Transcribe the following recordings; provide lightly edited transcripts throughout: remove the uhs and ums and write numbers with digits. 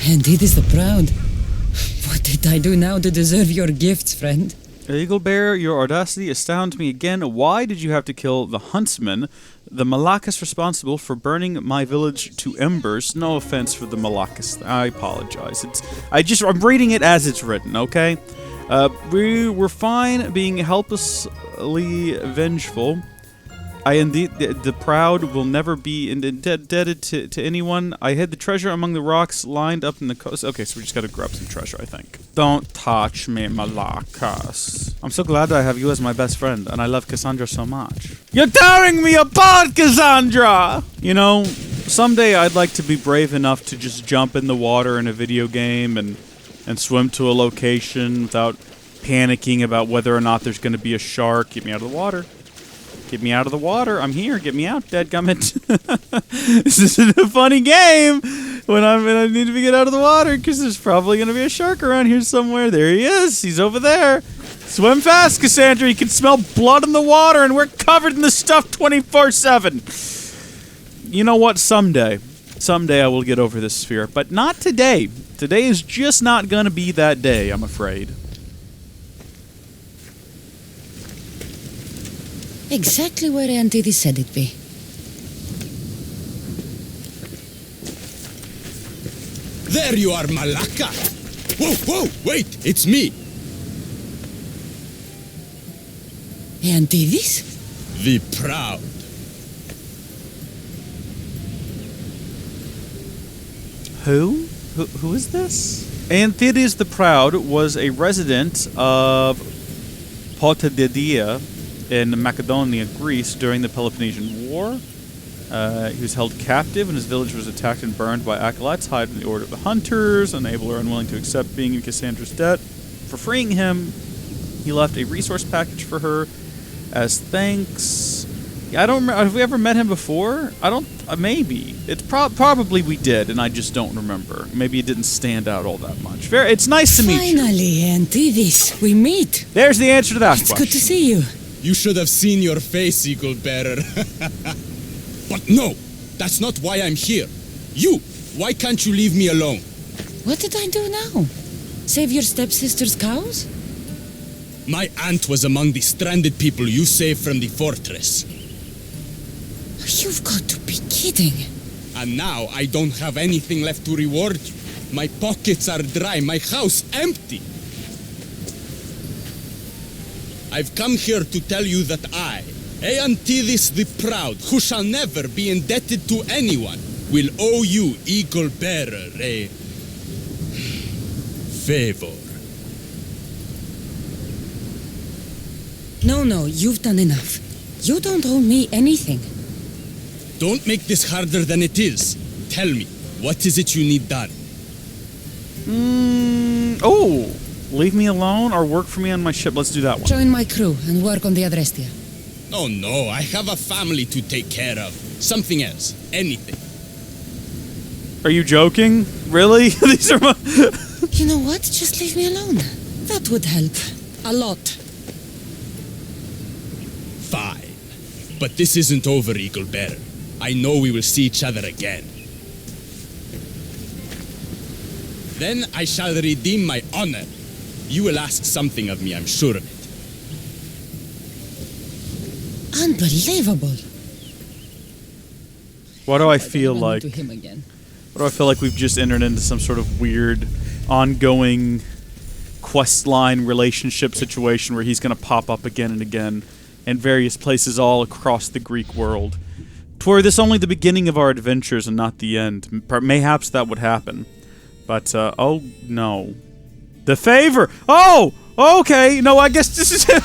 Indeed is the proud. What did I do now to deserve your gifts, friend? Eagle Bear, your audacity astounds me again. Why did you have to kill the huntsman, the Malakas responsible for burning my village to embers? No offense for the Malakas. I apologize. I'm reading it as it's written, okay? We were fine being helplessly vengeful. The proud will never be indebted to anyone. I hid the treasure among the rocks lined up in the coast. Okay, so we just gotta grab some treasure, I think. Don't touch me, Malakas. I'm so glad I have you as my best friend, and I love Kassandra so much. You're tearing me apart, Kassandra! You know, someday I'd like to be brave enough to just jump in the water in a video game and swim to a location without panicking about whether or not there's gonna be a shark. Get me out of the water. Get me out of the water. I'm here. Get me out, dadgummit. This isn't a funny game when I need to get out of the water because there's probably going to be a shark around here somewhere. There he is. He's over there. Swim fast, Kassandra. You can smell blood in the water and we're covered in the stuff 24/7. You know what? Someday I will get over this sphere, but not today. Today is just not going to be that day, I'm afraid. Exactly where Auntie said it'd be. There you are, Malaka! Whoa, wait, it's me! Auntie? The proud. Who? Who is this? Anthides the Proud was a resident of Potadidia in Macedonia, Greece, during the Peloponnesian War. He was held captive, and his village was attacked and burned by acolytes, hiding in the order of the hunters, unable or unwilling to accept being in Kassandra's debt. For freeing him, he left a resource package for her as thanks. I don't remember. Have we ever met him before? I don't. Maybe. It's probably we did, and I just don't remember. Maybe it didn't stand out all that much. It's nice to meet you. Finally, Auntie, we meet. There's the answer to that question. It's good to see you. You should have seen your face, Eagle Bearer. But no, that's not why I'm here. Why can't you leave me alone? What did I do now? Save your stepsister's cows? My aunt was among the stranded people you saved from the fortress. You've got to be kidding. And now I don't have anything left to reward you. My pockets are dry, my house empty. I've come here to tell you that I, Aeantidis the Proud, who shall never be indebted to anyone, will owe you, Eagle Bearer, a favor. No, you've done enough. You don't owe me anything. Don't make this harder than it is. Tell me, what is it you need done? Leave me alone or work for me on my ship. Let's do that one. Join my crew and work on the Adrestia. Oh no, I have a family to take care of. Something else. Anything. Are you joking? Really? These are my... You know what? Just leave me alone. That would help. A lot. Fine. But this isn't over, Eagle Bearer. I know we will see each other again. Then I shall redeem my honor. You will ask something of me, I'm sure of it. Unbelievable. What do I feel like? To him again. What do I feel like we've just entered into some sort of weird, ongoing questline relationship situation where he's going to pop up again and again in various places all across the Greek world. Twere this only the beginning of our adventures and not the end. Mayhaps that would happen. But, oh no. The favor! Oh! Okay, no, I guess this is him!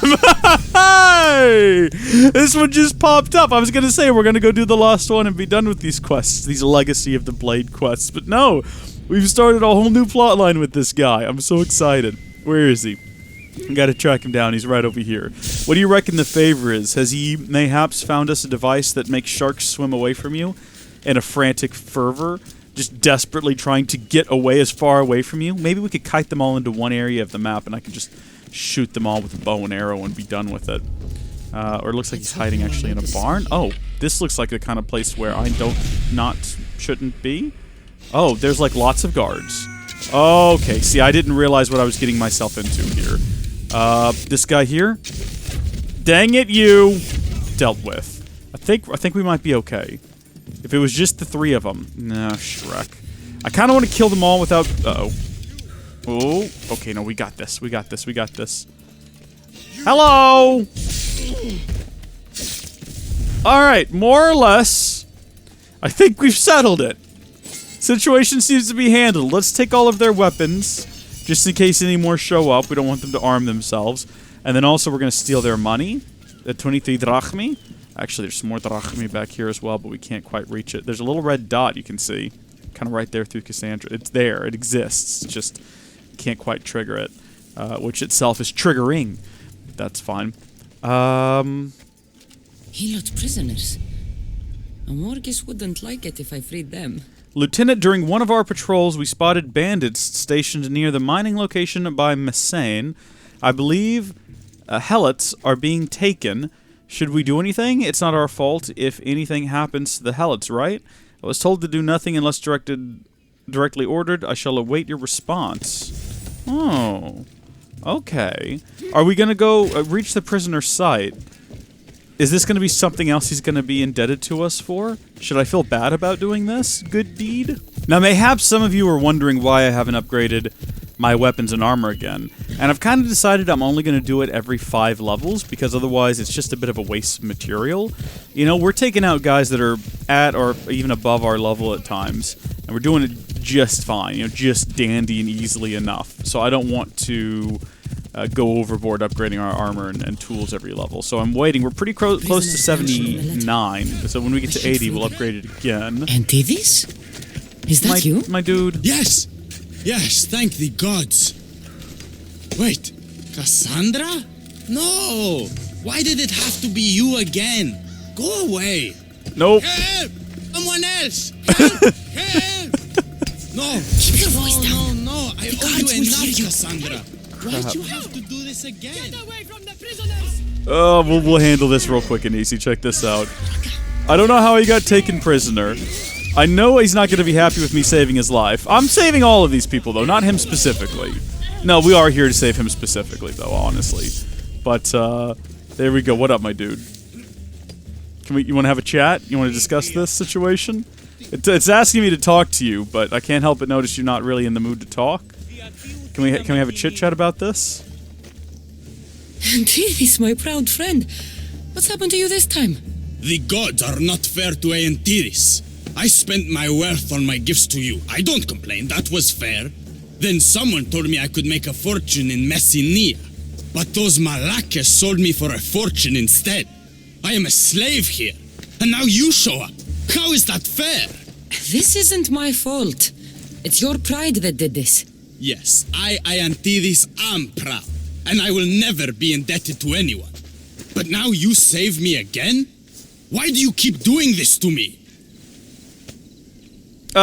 Hey! This one just popped up. I was gonna say we're gonna go do the last one and be done with these quests, these Legacy of the Blade quests, but no! We've started a whole new plotline with this guy. I'm so excited. Where is he? I gotta track him down. He's right over here. What do you reckon the favor is? Has he mayhaps found us a device that makes sharks swim away from you in a frantic fervor? Just desperately trying to get away as far away from you? Maybe we could kite them all into one area of the map and I can just shoot them all with a bow and arrow and be done with it. Or it looks like he's hiding actually in a barn. Oh, this looks like the kind of place where I shouldn't be. Oh, there's like lots of guards. Okay, see, I didn't realize what I was getting myself into here. This guy here. Dang it, you! Dealt with. I think we might be okay. If it was just the 3 of them. No, Shrek. I kind of want to kill them all without... Uh-oh. Oh, okay, no, we got this. We got this. We got this. Hello! Alright, more or less. I think we've settled it. Situation seems to be handled. Let's take all of their weapons, just in case any more show up. We don't want them to arm themselves. And then also we're going to steal their money. The 23 drachmi. Actually, there's some more drachmi back here as well, but we can't quite reach it. There's a little red dot you can see. Kind of right there through Kassandra. It's there. It exists. It's just can't quite trigger it. Which itself is triggering. But that's fine. Helot prisoners. A Morgus wouldn't like it if I freed them. Lieutenant, during one of our patrols, we spotted bandits stationed near the mining location by Messane. I believe helots are being taken. Should we do anything? It's not our fault if anything happens to the helots, right? I was told to do nothing unless directly ordered. I shall await your response. Oh. Okay. Are we going to go reach the prisoner's site? Is this going to be something else he's going to be indebted to us for? Should I feel bad about doing this good deed? Now, mayhaps some of you are wondering why I haven't upgraded my weapons and armor again. And I've kind of decided I'm only going to do it every 5 levels, because otherwise it's just a bit of a waste of material. You know, we're taking out guys that are at or even above our level at times, and we're doing it just fine, you know, just dandy and easily enough. So I don't want to go overboard upgrading our armor and tools every level. So I'm waiting. We're pretty close to 79, so when we get to 80, we'll upgrade it again. Antides? Is that you? My dude. Yes! Yes, thank the gods. Wait, Kassandra? No! Why did it have to be you again? Go away! Nope. Help! Someone else! Help! Help! No! Keep your voice down. No! I The owe guards you will enough, hear you. Kassandra! Why'd you have to do this again? Get away from the prisoners! We'll handle this real quick and easy. Check this out. I don't know how he got taken prisoner. I know he's not going to be happy with me saving his life. I'm saving all of these people, though, not him specifically. No, we are here to save him specifically, though, honestly. But, there we go. What up, my dude? You want to have a chat? You want to discuss this situation? It's asking me to talk to you, but I can't help but notice you're not really in the mood to talk. Can we have a chit-chat about this? Antides, my proud friend. What's happened to you this time? The gods are not fair to Aeantiris. I spent my wealth on my gifts to you. I don't complain, that was fair. Then someone told me I could make a fortune in Messenia. But those Malakas sold me for a fortune instead. I am a slave here, and now you show up. How is that fair? This isn't my fault. It's your pride that did this. Yes, I, Aeantiris, am proud, and I will never be indebted to anyone. But now you save me again? Why do you keep doing this to me? Leave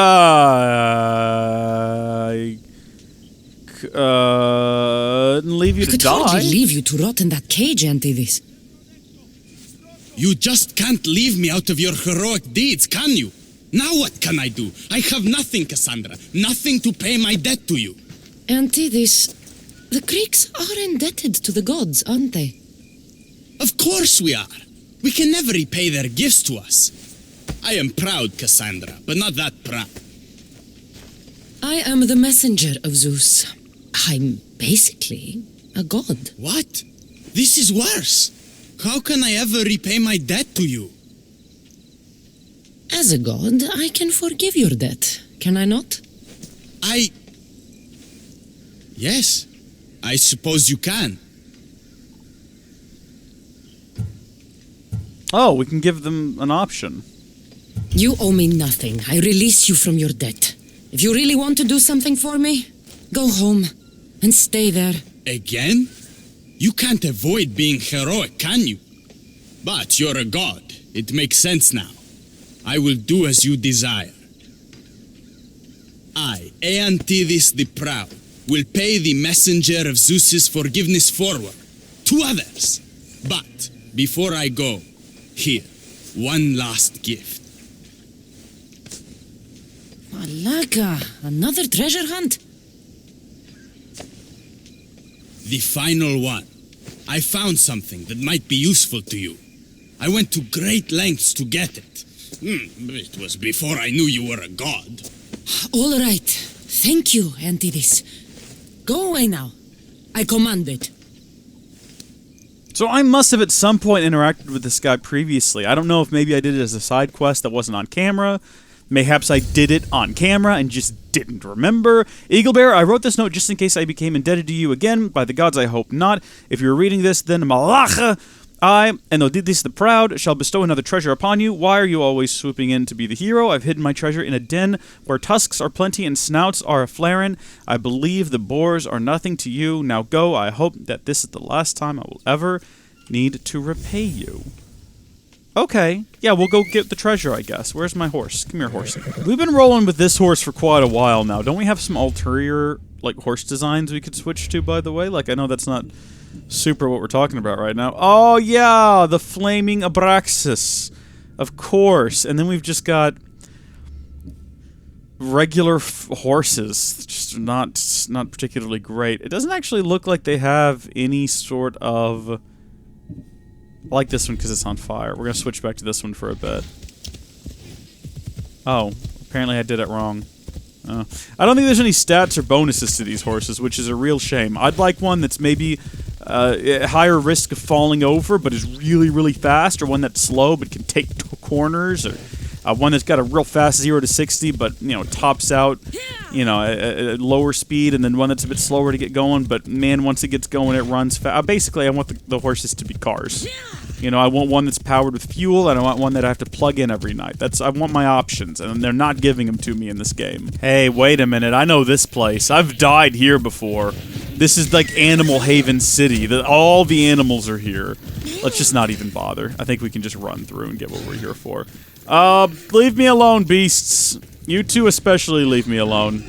you I to could die. hardly leave you to rot in that cage, Antides. You just can't leave me out of your heroic deeds, can you? Now what can I do? I have nothing, Kassandra. Nothing to pay my debt to you. Antides, the Greeks are indebted to the gods, aren't they? Of course we are. We can never repay their gifts to us. I am proud, Kassandra, but not that proud. I am the messenger of Zeus. I'm basically a god. What? This is worse. How can I ever repay my debt to you? As a god, I can forgive your debt, can I not? Yes, I suppose you can. Oh, we can give them an option. You owe me nothing. I release you from your debt. If you really want to do something for me, go home and stay there. Again? You can't avoid being heroic, can you? But you're a god. It makes sense now. I will do as you desire. I, Aeantiris the Proud, will pay the messenger of Zeus's forgiveness forward to others. But before I go, here, one last gift. Malaka, another treasure hunt? The final one. I found something that might be useful to you. I went to great lengths to get it. It was before I knew you were a god. All right. Thank you, Antidis. Go away now. I command it. So I must have at some point interacted with this guy previously. I don't know if maybe I did it as a side quest that wasn't on camera. Mayhaps I did it on camera and just didn't remember. Eaglebear, I wrote this note just in case I became indebted to you again. By the gods, I hope not. If you're reading this, then Malacha, I, and Odidis the Proud, shall bestow another treasure upon you. Why are you always swooping in to be the hero? I've hidden my treasure in a den where tusks are plenty and snouts are a-flaring. I believe the boars are nothing to you. Now go. I hope that this is the last time I will ever need to repay you. Okay. Yeah, we'll go get the treasure, I guess. Where's my horse? Come here, horsey. We've been rolling with this horse for quite a while now. Don't we have some ulterior, like, horse designs we could switch to, by the way? Like, I know that's not super what we're talking about right now. Oh, yeah! The Flaming Abraxas. Of course. And then we've just got regular horses. Just not particularly great. It doesn't actually look like they have any sort of... I like this one because it's on fire. We're going to switch back to this one for a bit. Oh, apparently I did it wrong. I don't think there's any stats or bonuses to these horses, which is a real shame. I'd like one that's maybe higher risk of falling over, but is really, really fast, or one that's slow but can take corners, or one that's got a real fast 0 to 60, but, you know, tops out, you know, at lower speed, and then one that's a bit slower to get going, but, man, once it gets going, it runs fast. Basically, I want the horses to be cars. You know, I want one that's powered with fuel, and I want one that I have to plug in every night. I want my options, and they're not giving them to me in this game. Hey, wait a minute, I know this place. I've died here before. This is like Animal Haven City. All the animals are here. Let's just not even bother. I think we can just run through and get what we're here for. Leave me alone, beasts. You two especially leave me alone.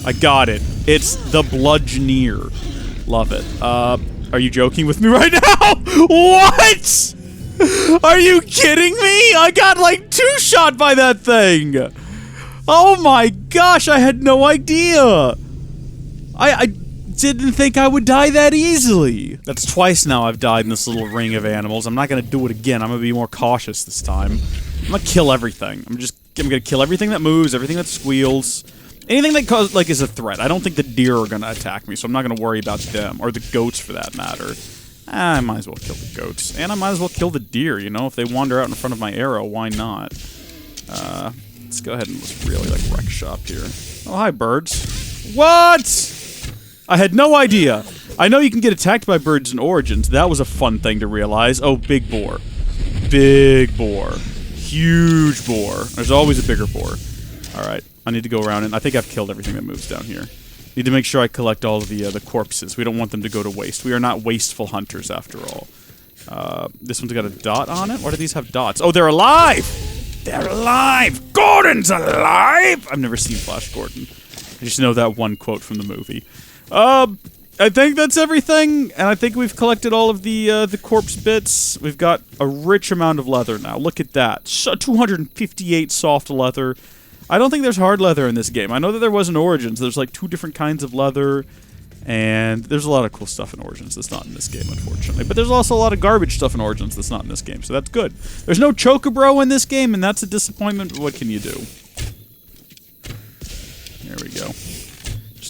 I got it. It's the Bludgeoneer. Love it. Are you joking with me right now? What? Are you kidding me? I got like two-shot by that thing. Oh my gosh, I had no idea. I didn't think I would die that easily. That's twice now I've died in this little ring of animals. I'm not gonna do it again. I'm gonna be more cautious this time. I'm gonna kill everything. I'm gonna kill everything that moves, everything that squeals. Anything that is a threat. I don't think the deer are gonna attack me, so I'm not gonna worry about them. Or the goats, for that matter. I might as well kill the goats. And I might as well kill the deer, you know? If they wander out in front of my arrow, why not? Let's go ahead and let's really, like, wreck shop here. Oh, hi, birds. What?! I had no idea. I know you can get attacked by birds in Origins. That was a fun thing to realize. Oh, big boar. Big boar. Huge boar. There's always a bigger boar. Alright, I need to go around, and I think I've killed everything that moves down here. Need to make sure I collect all of the corpses. We don't want them to go to waste. We are not wasteful hunters, after all. This one's got a dot on it? Why do these have dots? Oh, they're alive! They're alive! Gordon's alive! I've never seen Flash Gordon. I just know that one quote from the movie. I think that's everything, and I think we've collected all of the corpse bits. We've got a rich amount of leather now. Look at that. 258 soft leather. I don't think there's hard leather in this game. I know that there was in Origins. There's like 2 different kinds of leather, and there's a lot of cool stuff in Origins that's not in this game, unfortunately. But there's also a lot of garbage stuff in Origins that's not in this game, so that's good. There's no Chocobro in this game, and that's a disappointment, but what can you do? There we go.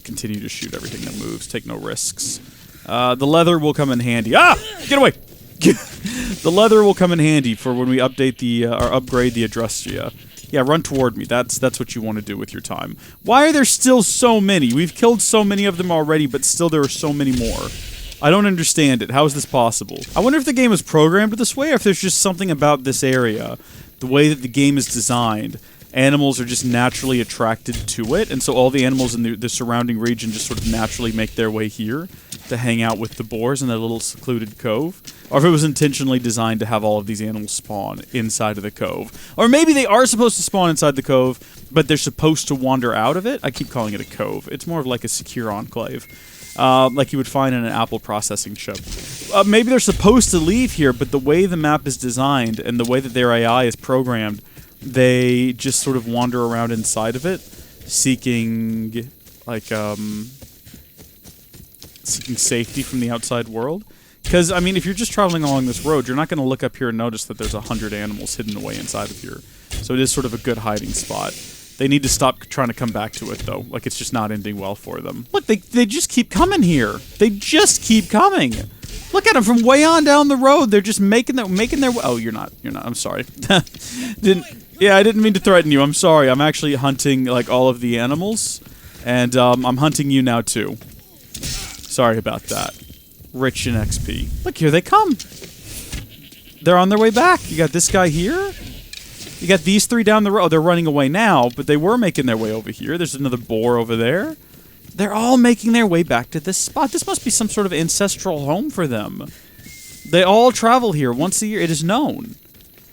Continue to shoot everything that moves. Take no risks. The leather will come in handy. Ah! Get away! The leather will come in handy for when we update or upgrade the Adrustia. Yeah, run toward me. That's what you want to do with your time. Why are there still so many? We've killed so many of them already, but still there are so many more. I don't understand it. How is this possible? I wonder if the game is programmed this way, or if there's just something about this area, the way that the game is designed. Animals are just naturally attracted to it, and so all the animals in the surrounding region just sort of naturally make their way here to hang out with the boars in that little secluded cove. Or if it was intentionally designed to have all of these animals spawn inside of the cove. Or maybe they are supposed to spawn inside the cove, but they're supposed to wander out of it. I keep calling it a cove. It's more of like a secure enclave. Like you would find in an apple processing ship. Maybe they're supposed to leave here, but the way the map is designed and the way that their AI is programmed, they just sort of wander around inside of it, seeking, like, seeking safety from the outside world. Because, I mean, if you're just traveling along this road, you're not going to look up here and notice that there's 100 animals hidden away inside of here. So it is sort of a good hiding spot. They need to stop trying to come back to it, though. Like, it's just not ending well for them. Look, they just keep coming here. They just keep coming. Look at them from way on down the road. They're just making their way. Oh, you're not. I'm sorry. I didn't mean to threaten you. I'm sorry. I'm actually hunting, like, all of the animals. And, I'm hunting you now, too. Sorry about that. Rich in XP. Look, here they come. They're on their way back. You got this guy here. You got these three down the road. Oh, they're running away now, but they were making their way over here. There's another boar over there. They're all making their way back to this spot. This must be some sort of ancestral home for them. They all travel here once a year. It is known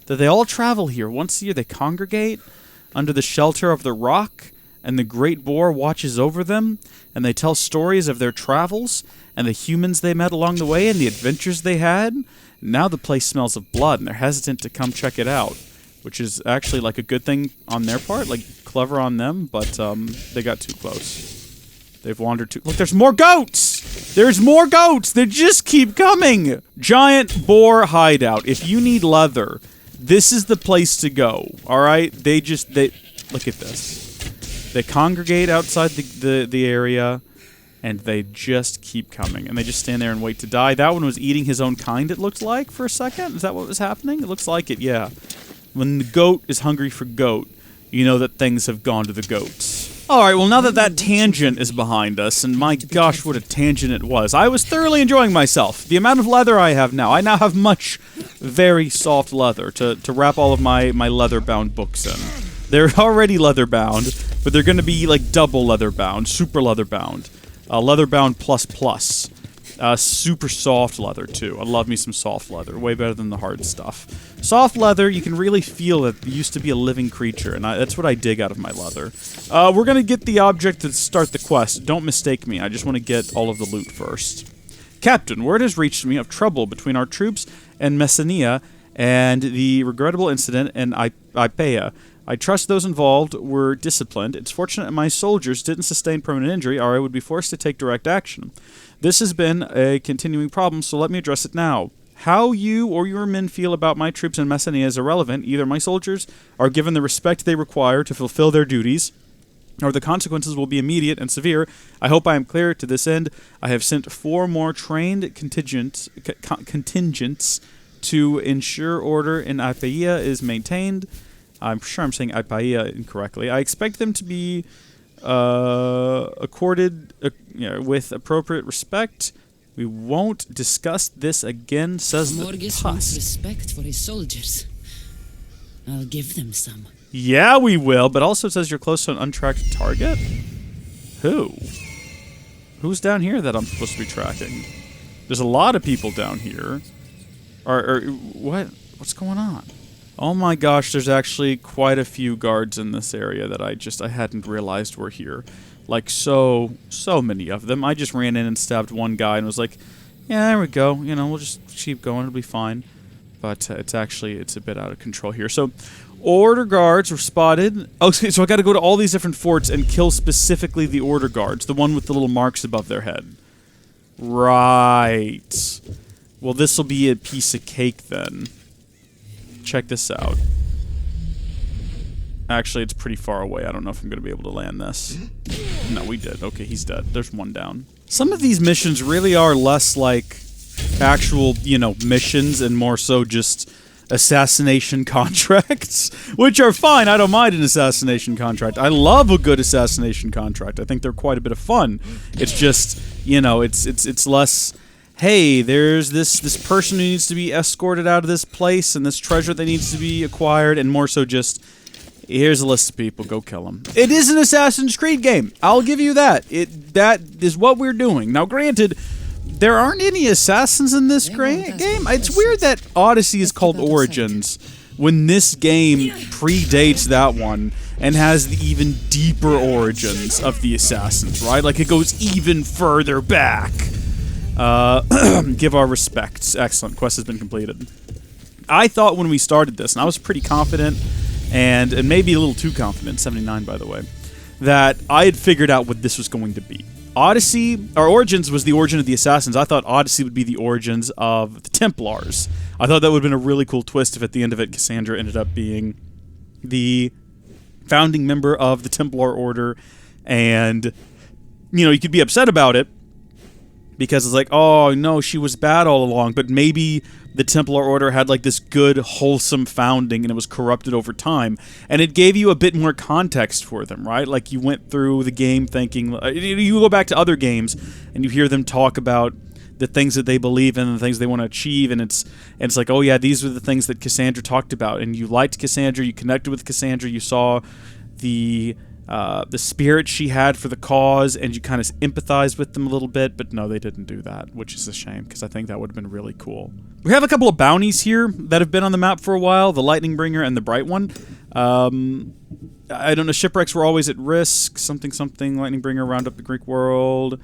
that they all travel here once a year. They congregate under the shelter of the rock, and the great boar watches over them, and they tell stories of their travels and the humans they met along the way and the adventures they had. Now the place smells of blood, and they're hesitant to come check it out, which is actually like a good thing on their part, like clever on them, but they got too close. They've wandered too... Look, there's more goats! There's more goats! They just keep coming! Giant boar hideout. If you need leather, this is the place to go, alright? They look at this. They congregate outside the area, and they just keep coming. And they just stand there and wait to die. That one was eating his own kind, it looked like, for a second. Is that what was happening? It looks like it, yeah. When the goat is hungry for goat, you know that things have gone to the goats. Alright, well now that tangent is behind us, and my gosh, what a tangent it was. I was thoroughly enjoying myself. The amount of leather I have now. I now have much, very soft leather to wrap all of my leather-bound books in. They're already leather-bound, but they're going to be like double leather-bound, super leather-bound. Leather-bound plus. Super soft leather, too. I love me some soft leather. Way better than the hard stuff. Soft leather, you can really feel that it used to be a living creature, and that's what I dig out of my leather. We're going to get the object to start the quest. Don't mistake me. I just want to get all of the loot first. Captain, word has reached me of trouble between our troops and Messenia and the regrettable incident in Ipaea. I trust those involved were disciplined. It's fortunate my soldiers didn't sustain permanent injury, or I would be forced to take direct action. This has been a continuing problem, so let me address it now. How you or your men feel about my troops in Messenia is irrelevant. Either my soldiers are given the respect they require to fulfill their duties, or the consequences will be immediate and severe. I hope I am clear to this end. I have sent 4 more trained contingents to ensure order in Ipaea is maintained. I'm sure I'm saying Ipaea incorrectly. I expect them to be accorded with appropriate respect. We won't discuss this again, says the Morgus wants respect for his soldiers. I'll give them some. Yeah, we will, but also it says you're close to an untracked target? Who? Who's down here that I'm supposed to be tracking? There's a lot of people down here. Or what? What's going on? Oh my gosh, there's actually quite a few guards in this area that I hadn't realized were here. Like, so many of them. I just ran in and stabbed one guy and was like, yeah, there we go. We'll just keep going. It'll be fine. But it's a bit out of control here. So, order guards were spotted. Okay, so I got to go to all these different forts and kill specifically the order guards. The one with the little marks above their head. Right. Well, this will be a piece of cake then. Check this out. Actually, it's pretty far away. I don't know if I'm going to be able to land this. No, we did. Okay, he's dead. There's one down. Some of these missions really are less like actual, missions and more so just assassination contracts, which are fine. I don't mind an assassination contract. I love a good assassination contract. I think they're quite a bit of fun. It's just, it's less... Hey, there's this person who needs to be escorted out of this place and this treasure that needs to be acquired, and more so just, here's a list of people, go kill them. It is an Assassin's Creed game. I'll give you that. That is what we're doing. Now, granted, there aren't any assassins in this game. It's weird that Odyssey is called Origins when this game predates that one and has the even deeper origins of the assassins, right? Like, it goes even further back. Give our respects. Excellent. Quest has been completed. I thought when we started this, and I was pretty confident, and maybe a little too confident, 79 by the way, that I had figured out what this was going to be. Odyssey, or Origins, was the origin of the Assassins. I thought Odyssey would be the origins of the Templars. I thought that would have been a really cool twist if at the end of it, Kassandra ended up being the founding member of the Templar Order, and, you know, you could be upset about it, because it's like, oh, no, she was bad all along, but maybe the Templar Order had, like, this good, wholesome founding, and it was corrupted over time, and it gave you a bit more context for them, right? Like, you went through the game thinking, you go back to other games, and you hear them talk about the things that they believe in, the things they want to achieve, and it's like, oh yeah, these were the things that Kassandra talked about, and you liked Kassandra, you connected with Kassandra, you saw the spirit she had for the cause, and you kind of empathized with them a little bit, but no, they didn't do that, which is a shame, because I think that would have been really cool. We have a couple of bounties here that have been on the map for a while, the Lightning Bringer and the Bright One. I don't know, shipwrecks were always at risk, something, Lightning Bringer, round up the Greek world,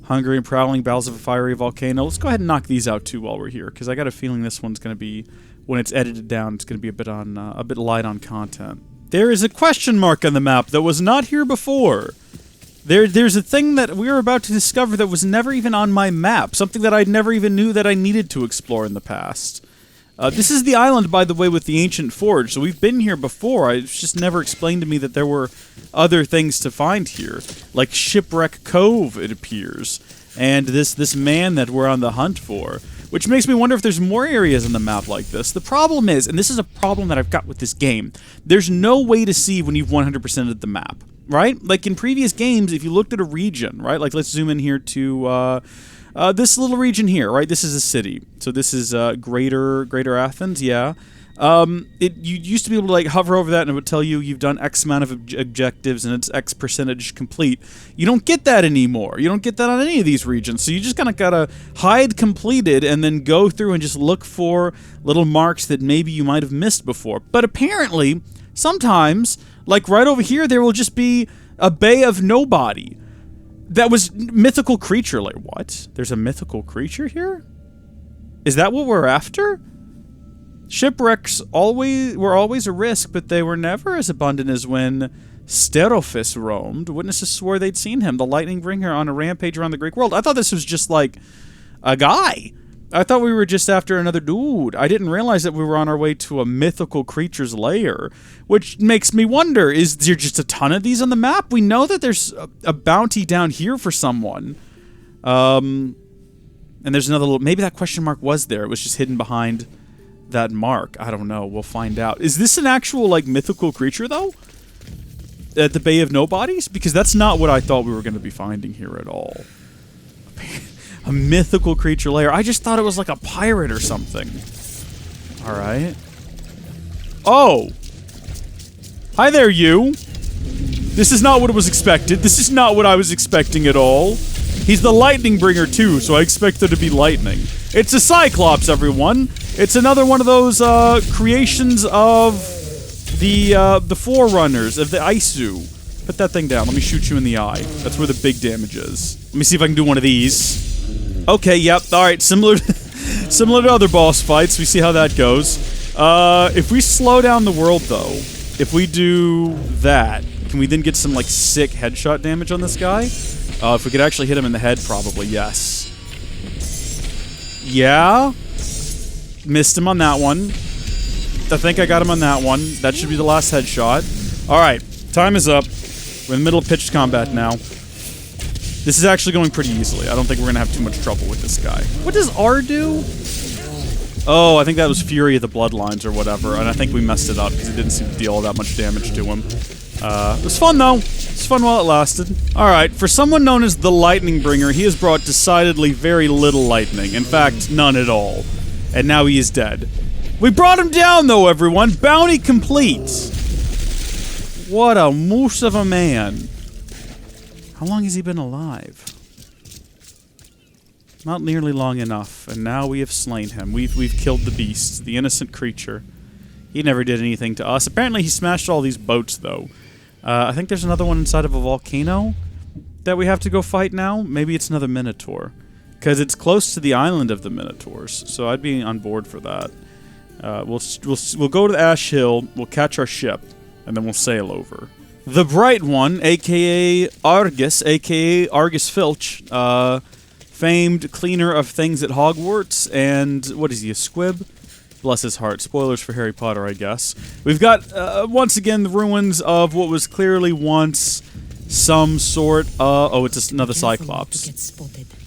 hungry and prowling, battles of a fiery volcano. Let's go ahead and knock these out too while we're here, because I got a feeling this one's going to be, when it's edited down, it's going to be a bit light on content. There is a question mark on the map that was not here before. There's a thing that we are about to discover that was never even on my map, something that I never even knew that I needed to explore in the past. This is the island, by the way, with the ancient forge, so we've been here before. It's just never explained to me that there were other things to find here, like Shipwreck Cove, it appears, and this man that we're on the hunt for, which makes me wonder if there's more areas on the map like this. The problem is, and this is a problem that I've got with this game, there's no way to see when you've 100%ed the map, right? Like in previous games, if you looked at a region, right? Like let's zoom in here to this little region here, right? This is a city. So this is Greater Athens, yeah. You used to be able to like hover over that and it would tell you you've done X amount of objectives and it's X percentage complete. You don't get that anymore. You don't get that on any of these regions. So you just kind of gotta hide completed and then go through and just look for little marks that maybe you might have missed before. But apparently, sometimes, like right over here, there will just be a Bay of Nobody. That was mythical creature. Like, what? There's a mythical creature here? Is that what we're after? Shipwrecks were always a risk, but they were never as abundant as when Sterophis roamed. Witnesses swore they'd seen him, the Lightning Bringer, on a rampage around the Greek world. I thought this was just like a guy. I thought we were just after another dude. I didn't realize that we were on our way to a mythical creature's lair, which makes me wonder, is there just a ton of these on the map? We know that there's a bounty down here for someone. And there's another little... Maybe that question mark was there. It was just hidden behind that mark. I don't know. We'll find out. Is this an actual, like, mythical creature, though? At the Bay of Nobodies? Because that's not what I thought we were going to be finding here at all. A mythical creature lair. I just thought it was like a pirate or something. Alright. Oh! Hi there, you! This is not what was expected. This is not what I was expecting at all. He's the Lightning Bringer, too, so I expect there to be lightning. It's a Cyclops, everyone! It's another one of those, creations of the Forerunners, of the Isu. Put that thing down. Let me shoot you in the eye. That's where the big damage is. Let me see if I can do one of these. Okay, yep, alright, similar to other boss fights, we see how that goes. If we slow down the world, though, if we do that, can we then get some, like, sick headshot damage on this guy? If we could actually hit him in the head, probably, yes. Yeah? Missed him on that one. I think I got him on that one. That should be the last headshot. Alright, time is up. We're in the middle of pitched combat now. This is actually going pretty easily. I don't think we're going to have too much trouble with this guy. What does R do? Oh, I think that was Fury of the Bloodlines or whatever, and I think we messed it up because it didn't seem to deal all that much damage to him. It was fun, though. It was fun while it lasted. Alright, for someone known as the Lightning Bringer, he has brought decidedly very little lightning. In fact, none at all. And now he is dead. We brought him down, though, everyone! Bounty complete! What a moose of a man. How long has he been alive? Not nearly long enough, and now we have slain him. We've killed the beast, the innocent creature. He never did anything to us. Apparently he smashed all these boats, though. I think there's another one inside of a volcano that we have to go fight now. Maybe it's another Minotaur. Because it's close to the island of the Minotaurs, so I'd be on board for that. We'll go to Ash Hill, we'll catch our ship, and then we'll sail over. The Bright One, a.k.a. Argus, a.k.a. Argus Filch, famed cleaner of things at Hogwarts, and what is he, a squib? Bless his heart. Spoilers for Harry Potter, I guess. We've got, once again, the ruins of what was clearly once some sort of... Oh, it's just another Cyclops.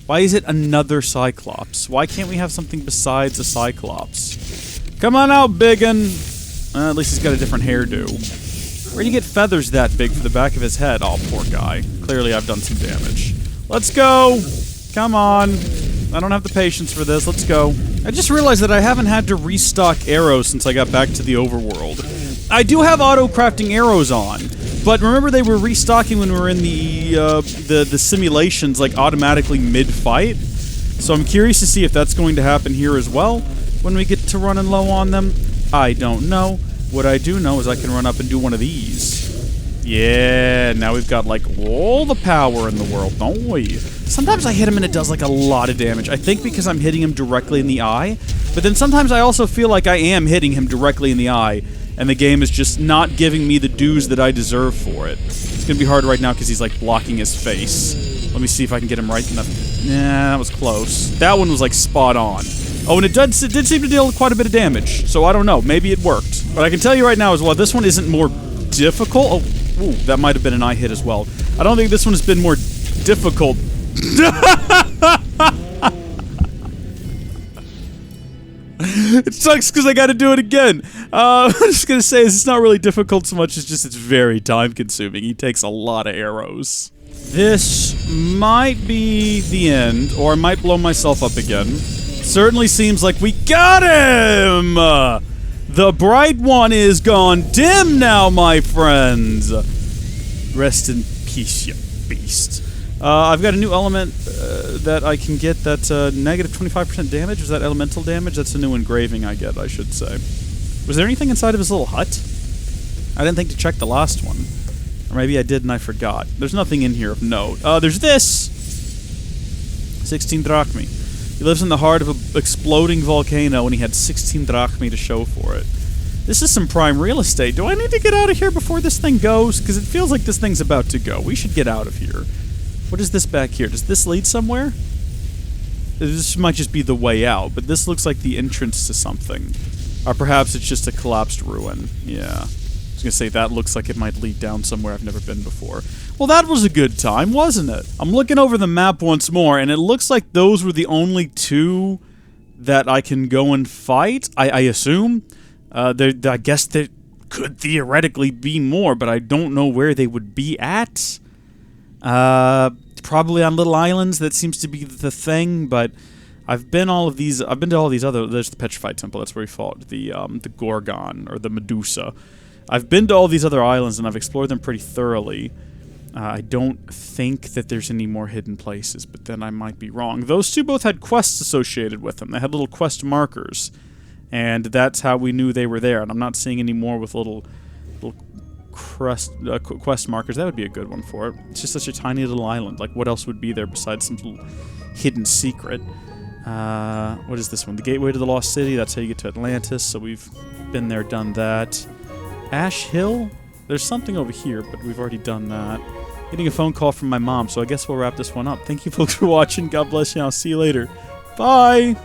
Why is it another Cyclops? Why can't we have something besides a Cyclops? Come on out, biggin! At least he's got a different hairdo. Where do you get feathers that big for the back of his head? Oh, poor guy. Clearly I've done some damage. Let's go! Come on. I don't have the patience for this. Let's go. I just realized that I haven't had to restock arrows since I got back to the overworld. I do have auto-crafting arrows on, but remember they were restocking when we were in the simulations, like, automatically mid-fight? So I'm curious to see if that's going to happen here as well, when we get to running low on them. I don't know. What I do know is I can run up and do one of these. Yeah, now we've got, like, all the power in the world, don't we? Sometimes I hit him and it does, like, a lot of damage. I think because I'm hitting him directly in the eye, but then sometimes I also feel like I am hitting him directly in the eye, and the game is just not giving me the dues that I deserve for it. It's gonna be hard right now because he's, like, blocking his face. Let me see if I can get him right in the... Nah, that was close. That one was, like, spot on. Oh, and it did seem to deal quite a bit of damage, so I don't know. Maybe it worked. But I can tell you right now as well, this one isn't more difficult. Oh, ooh, that might have been an eye hit as well. I don't think this one has been more difficult. It sucks because I gotta do it again. I'm just gonna say it's not really difficult so much as just it's very time consuming. He takes a lot of arrows. This might be the end, or I might blow myself up again. Certainly seems like we got him! The Bright One is gone dim now, my friends! Rest in peace, you beast. I've got a new element that I can get that's negative 25% damage. Is that elemental damage? That's a new engraving I get, I should say. Was there anything inside of his little hut? I didn't think to check the last one. Or maybe I did and I forgot. There's nothing in here of note. There's this! 16 drachmi. He lives in the heart of an exploding volcano and he had 16 drachmi to show for it. This is some prime real estate. Do I need to get out of here before this thing goes? Because it feels like this thing's about to go. We should get out of here. What is this back here? Does this lead somewhere? This might just be the way out, but this looks like the entrance to something. Or perhaps it's just a collapsed ruin. Yeah. I was gonna say, that looks like it might lead down somewhere I've never been before. Well, that was a good time, wasn't it? I'm looking over the map once more, and it looks like those were the only two that I can go and fight, I assume. I guess there could theoretically be more, but I don't know where they would be at. Probably on little islands. That seems to be the thing, but I've been to all these other... There's the Petrified Temple, that's where we fought the Gorgon, or the Medusa. I've been to all these other islands, and I've explored them pretty thoroughly. I don't think that there's any more hidden places, but then I might be wrong. Those two both had quests associated with them. They had little quest markers, and that's how we knew they were there, and I'm not seeing any more with little quest markers. That would be a good one for it. It's just such a tiny little island. Like, what else would be there besides some little hidden secret? What is this one? The Gateway to the Lost City. That's how you get to Atlantis, so we've been there, done that. Ash Hill? There's something over here, but we've already done that. Getting a phone call from my mom, so I guess we'll wrap this one up. Thank you folks for watching. God bless you. I'll see you later. Bye!